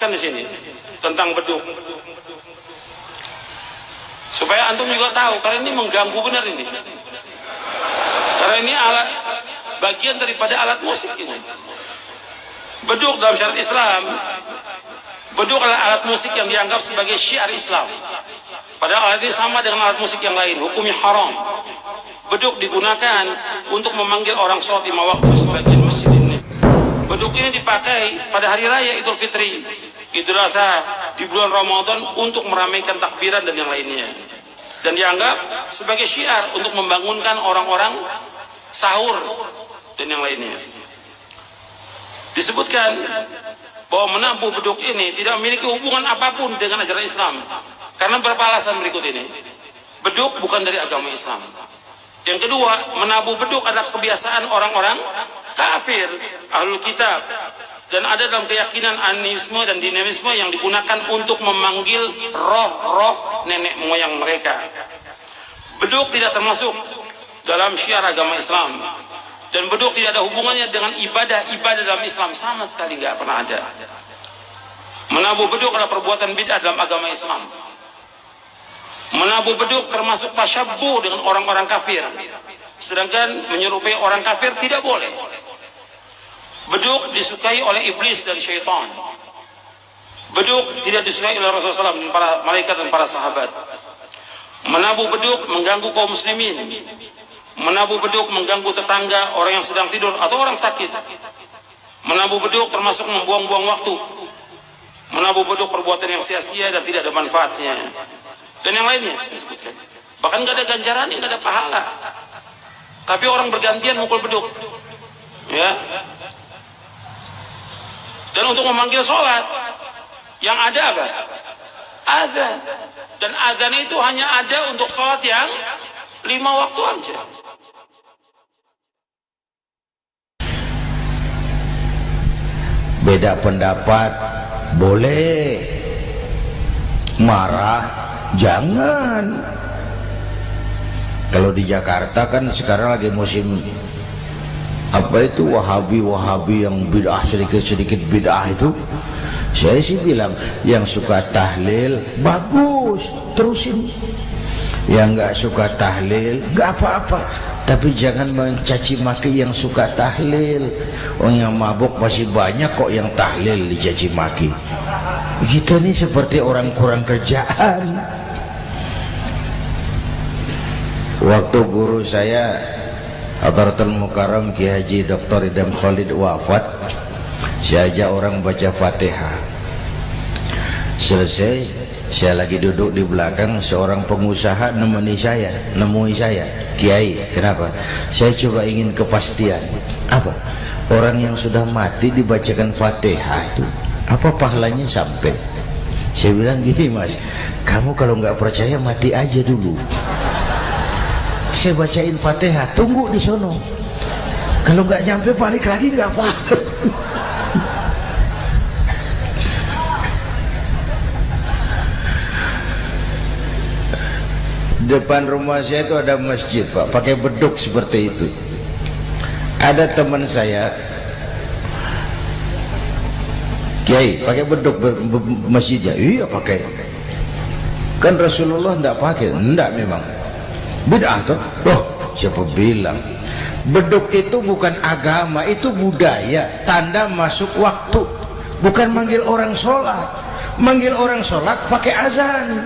di sini tentang beduk, supaya antum juga tahu, karena ini mengganggu benar ini, karena ini alat bagian daripada alat musik ini. Beduk dalam syariat Islam, beduk adalah alat musik yang dianggap sebagai syiar Islam, padahal alat ini sama dengan alat musik yang lain, hukumnya haram. Beduk digunakan untuk memanggil orang sholat 5 waktu di sebagian masjid ini. Beduk ini dipakai pada hari raya Idul Fitri, Idul Adha, di bulan Ramadan untuk meramaikan takbiran dan yang lainnya, dan dianggap sebagai syiar untuk membangunkan orang-orang sahur dan yang lainnya. Disebutkan bahwa menabuh beduk ini tidak memiliki hubungan apapun dengan ajaran Islam, karena beberapa alasan berikut ini. Beduk bukan dari agama Islam. Yang kedua, menabuh beduk adalah kebiasaan orang-orang kafir, ahlul kitab, dan ada dalam keyakinan animisme dan dinamisme yang digunakan untuk memanggil roh-roh nenek moyang mereka. Beduk tidak termasuk dalam syiar agama Islam, dan beduk tidak ada hubungannya dengan ibadah-ibadah dalam Islam, sama sekali nggak pernah ada. Menabuh beduk adalah perbuatan bid'ah dalam agama Islam. Menabuh beduk termasuk tasyabbuh dengan orang-orang kafir, sedangkan menyerupai orang kafir tidak boleh. Beduk disukai oleh iblis dan syaitan. Beduk tidak disukai oleh Rasulullah SAW dan para malaikat dan para sahabat. Menabuh beduk mengganggu kaum muslimin. Menabuh beduk mengganggu tetangga, orang yang sedang tidur atau orang sakit. Menabuh beduk termasuk membuang-buang waktu. Menabuh beduk perbuatan yang sia-sia dan tidak ada manfaatnya, dan yang lainnya disebutkan. Bahkan nggak ada ganjaran, nggak ada pahala, tapi orang bergantian mukul beduk, ya. Dan untuk memanggil sholat, yang ada apa? Azan. Dan azan itu hanya ada untuk sholat yang 5 waktu aja. Beda pendapat boleh, marah jangan. Kalau di Jakarta kan sekarang lagi musim apa itu wahabi yang bid'ah, sedikit bid'ah itu. Saya sih bilang yang suka tahlil bagus, terusin. Yang nggak suka tahlil nggak apa-apa, tapi jangan mencaci maki yang suka tahlil. Orang yang mabuk masih banyak kok yang tahlil dicaci maki. Kita ini seperti orang kurang kerjaan. Waktu guru saya Hadratul Mukarram Kiai Haji Dr. Idham Khalid wafat, saya ajak orang baca Fatihah. Selesai, saya lagi duduk di belakang, seorang pengusaha nemui saya, Kiai, kenapa? Saya coba ingin kepastian. Apa? Orang yang sudah mati dibacakan Fatihah itu, apa pahalanya sampai? Saya bilang gini, Mas, kamu kalau nggak percaya mati aja dulu. Saya bacain Fatihah, tunggu di sono. Kalau nggak nyampe balik lagi nggak apa-apa. Depan rumah saya itu ada masjid, Pak, pakai beduk seperti itu. Ada teman saya, Kiai, pakai beduk masjidnya. Iya pakai. Kan Rasulullah enggak pakai. Enggak memang. Bid'ah tuh. Loh, siapa bilang? Beduk itu bukan agama, itu budaya, tanda masuk waktu. Bukan manggil orang sholat. Manggil orang sholat pakai azan.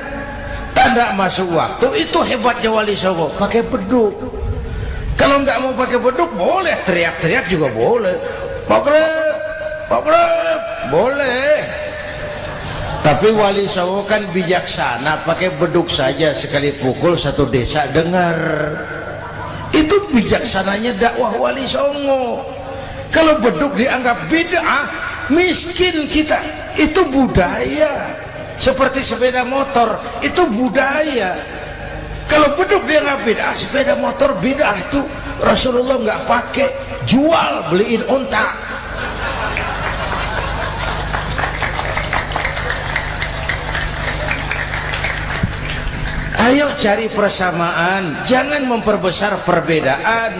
Tanda masuk waktu, itu hebatnya Wali Songo, pakai beduk. Kalau nggak mau pakai beduk boleh, teriak-teriak juga boleh. Pogreb, boleh. Tapi Wali Songo kan bijaksana, pakai beduk saja, sekali pukul satu desa dengar. Itu bijaksananya dakwah Wali Songo. Kalau beduk dianggap bid'ah, miskin kita. Itu budaya. Seperti sepeda motor, itu budaya. Kalau beduk dianggap bid'ah, sepeda motor bid'ah, itu Rasulullah nggak pakai, jual, beliin unta. Ayo cari persamaan, jangan memperbesar perbedaan.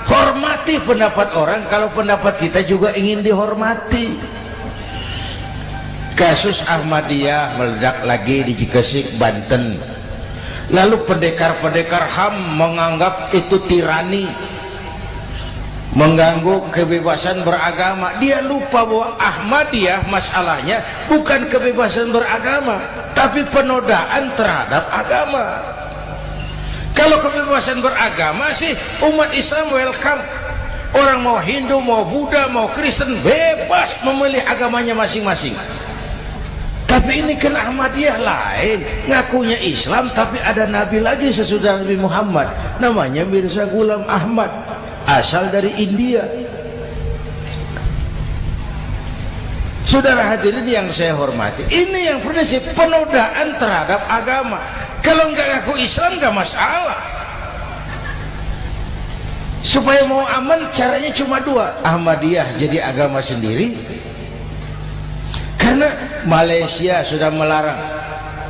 Hormati pendapat orang kalau pendapat kita juga ingin dihormati. Kasus Ahmadiyah meledak lagi di Cikesik, Banten. Lalu pendekar-pendekar HAM menganggap itu tirani, mengganggu kebebasan beragama. Dia lupa bahwa Ahmadiyah masalahnya bukan kebebasan beragama, tapi penodaan terhadap agama. Kalau kebebasan beragama sih umat Islam welcome. Orang mau Hindu, mau Buddha, mau Kristen bebas memilih agamanya masing-masing. Tapi ini kan Ahmadiyah lain, ngakunya Islam tapi ada nabi lagi sesudah Nabi Muhammad, namanya Mirza Ghulam Ahmad, asal dari India. Saudara hadirin yang saya hormati, ini yang prinsip penodaan terhadap agama. Kalau nggak ngaku Islam nggak masalah. Supaya mau aman caranya cuma dua, Ahmadiyah jadi agama sendiri, karena Malaysia sudah melarang,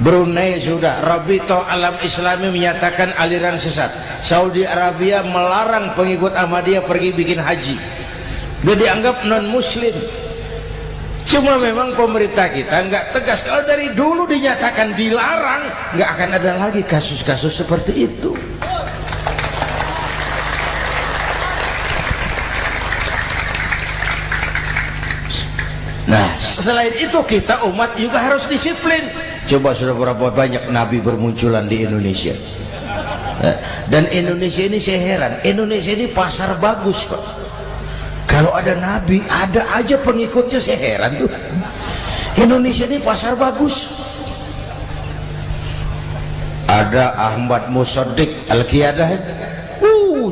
Brunei sudah, Rabito Alam Islami menyatakan aliran sesat, Saudi Arabia melarang pengikut Ahmadiyah pergi bikin haji, dia dianggap non muslim. Cuma memang pemerintah kita nggak tegas. Kalau dari dulu dinyatakan dilarang, nggak akan ada lagi kasus-kasus seperti itu. Nah, selain itu kita umat juga harus disiplin. Coba sudah berapa banyak nabi bermunculan di Indonesia. Dan Indonesia ini saya heran, Indonesia ini pasar bagus, Pak. Kalau ada nabi, ada aja pengikutnya, saya heran tuh. Indonesia ini pasar bagus. Ada Ahmad Musaddiq Al-Qiyadah,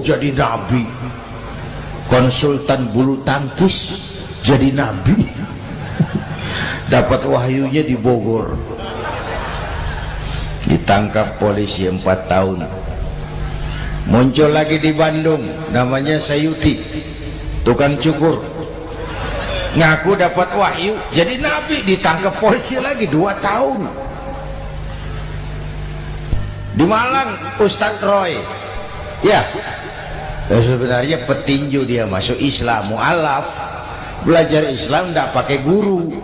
jadi nabi. Konsultan bulu tangkis jadi nabi. Dapat wahyunya di Bogor, ditangkap polisi 4 tahun. Muncul lagi di Bandung, namanya Sayuti, tukang cukur, ngaku dapat wahyu jadi nabi, ditangkap polisi lagi 2 tahun. Di Malang Ustadz Roy, ya sebenarnya petinju, dia masuk Islam, mu'alaf, belajar Islam tidak pakai guru,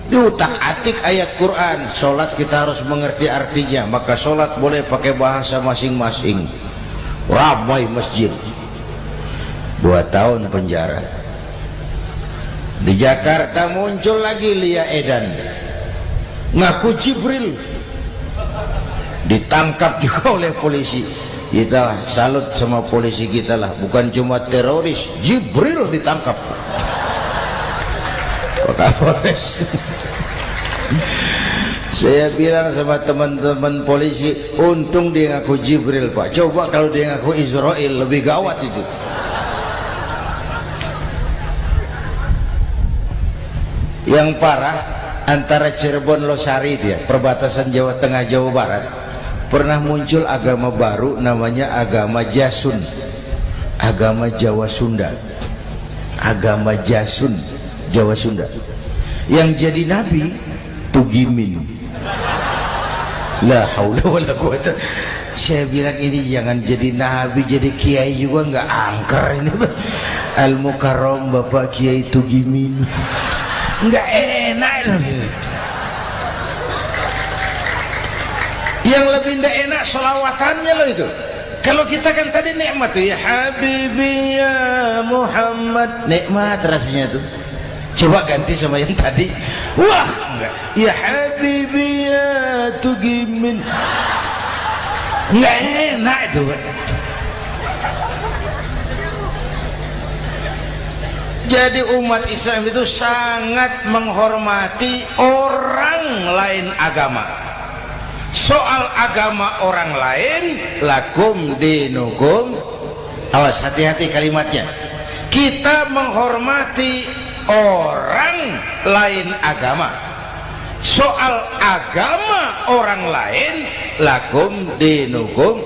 diutak-atik ayat Quran. Sholat kita harus mengerti artinya, maka sholat boleh pakai bahasa masing-masing. Ramai masjid. 2 tahun penjara. Di Jakarta muncul lagi Lia Edan, ngaku Jibril, ditangkap juga oleh polisi. Kita salut sama polisi kita lah, bukan cuma teroris, Jibril ditangkap. Kapolres. Saya bilang sama teman-teman polisi, untung dia ngaku Jibril, Pak. Coba kalau dia ngaku Israel, lebih gawat itu. Yang parah antara Cirebon Losari, dia perbatasan Jawa Tengah Jawa Barat, pernah muncul agama baru namanya agama Jasun, agama Jawa Sunda, agama Jasun Jawa Sunda. Yang jadi nabi Tugimin. La haula wala quwata. Saya bilang ini jangan jadi nabi, jadi kiai juga nggak angker ini. Al Mukarram Bapak Kiai Tugimin, nggak enak loh. Yang lebih nggak enak selawatannya loh itu. Kalau kita kan tadi nikmat tuh, ya Habibi ya Muhammad, nikmat rasanya tuh. Coba ganti sama yang tadi, wah enggak, ya Habibi ya Tugimin, nggak enak itu. Jadi umat Islam itu sangat menghormati orang lain agama. Soal agama orang lain, lakum dinukum, awas hati-hati kalimatnya. Kita menghormati orang lain agama. Soal agama orang lain, lakum dinukum.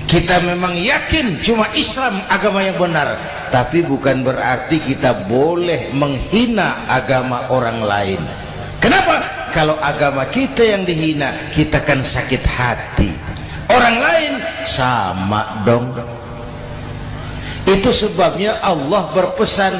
Kita memang yakin cuma Islam agama yang benar, tapi bukan berarti kita boleh menghina agama orang lain. Kenapa? Kalau agama kita yang dihina, kita kan sakit hati. Orang lain sama dong. Itu sebabnya Allah berpesan,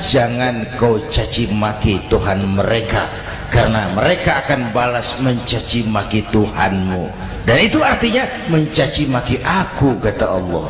jangan kau caci maki Tuhan mereka, karena mereka akan balas mencaci maki Tuhanmu. Dan itu artinya mencaci maki aku, kata Allah.